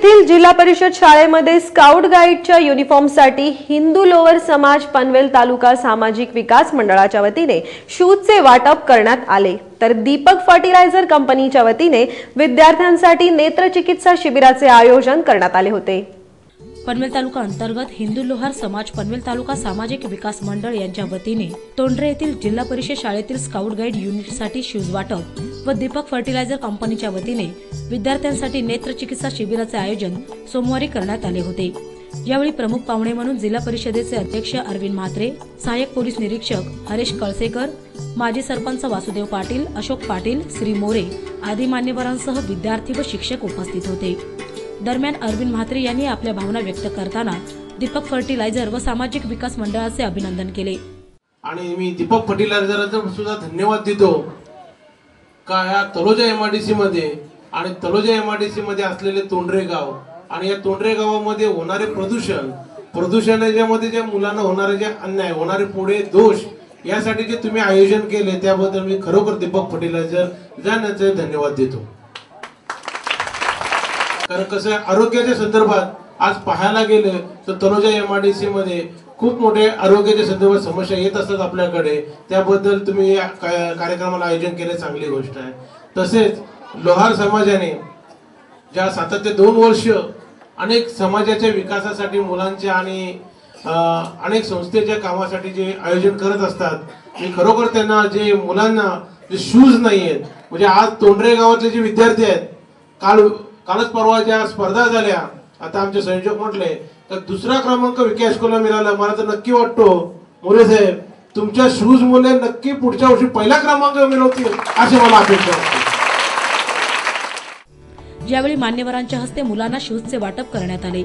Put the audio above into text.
येथील जिल्हा परिषद शाळेमध्ये स्काउट गाईडच्या युनिफॉर्मसाठी हिंदू लोअर समाज पनवेल तालुका सामाजिक विकास मंडळाच्या वतीने शूजचे वाटप करण्यात आले। तर दीपक फर्टिलायझर कंपनीच्या वतीने विद्यार्थ्यांसाठी नेत्रचिकित्सा शिबिराचे आयोजन करण्यात आले होते। पनवेल तालुका अंतर्गत हिंदू लोहार समाज पनवेल तालुका सामाजिक विकास मंडळ यांच्या वतीने तोंडरे येथील जिल्हा परिषद शाळेतील स्काउट गाईड युनिटसाठी शूज वाटप व दीपक फर्टिलायझर कंपनीच्या वतीने विद्यार्थ्यांसाठी नेत्रचिकित्सा शिबिराचे आयोजन सोमवारी करण्यात आले होते। यावेळी प्रमुख पाहुणे म्हणून जिल्हा परिषदेचे अध्यक्ष अरविंद म्हात्रे, सहाय्यक पोलीस निरीक्षक हरीश कळसेकर, माजी सरपंच वासुदेव पाटील, अशोक पाटील, श्री मोरे आदी मान्यवरांसह विद्यार्थी व शिक्षक उपस्थित होते। दरम्यान अरविंद म्हात्रे यांनी आपल्या भावना व्यक्त करताना दीपक फर्टिलायझर व सामाजिक विकास मंडळाचे अभिनंदन केले। आणि मी दीपक फर्टिलायझरचा सुद्धा धन्यवाद देतो का या तलोजा एमआयडीसी मध्ये आणि तलोजा एमआयडीसी मध्ये असलेले तोंडरे गाव आणि या तोंडरे गावामध्ये होणारे प्रदूषणामध्ये जे मुलांना होणारे जे अन्याय होणारे पुढे दोष यासाठी जे तुम्ही आयोजन केले त्याबद्दल मी खरोखर दीपक फर्टिलायझर यांचे धन्यवाद देतो। कारण कसं आरोग्याच्या संदर्भात आज पाहायला गेले तर तलोजा एमआयडीसी मध्ये खूप मोठे आरोग्याच्या संदर्भात समस्या येत असतात आपल्याकडे, त्याबद्दल तुम्ही या कार्यक्रमाला आयोजन केले चांगली गोष्ट आहे। तसेच लोहार समाजाने ज्या सातत्य 2 वर्ष अनेक समाजाच्या विकासासाठी मुलांच्या आणि अनेक संस्थेच्या कामासाठी जे आयोजन करत असतात, मी खरोखर त्यांना जे मुलांना जे शूज नाही आहेत, म्हणजे आज तोंडरे गावातले जे विद्यार्थी आहेत कालच परवा ज्या स्पर्धा झाल्या, आता आमचे संयोजक म्हटले तर 2रा क्रमांक विकी हायस्कूलला मिळाला। मला तर नक्की वाटतो मोरे साहेब तुमच्या शूज मुले नक्की पुढच्या वर्षी 1ला क्रमांक मिळवतील असे मला अपेक्षा वाटते। यावेळी मान्यवरांच्या हस्ते मुलांना शूजचे वाटप करण्यात आले।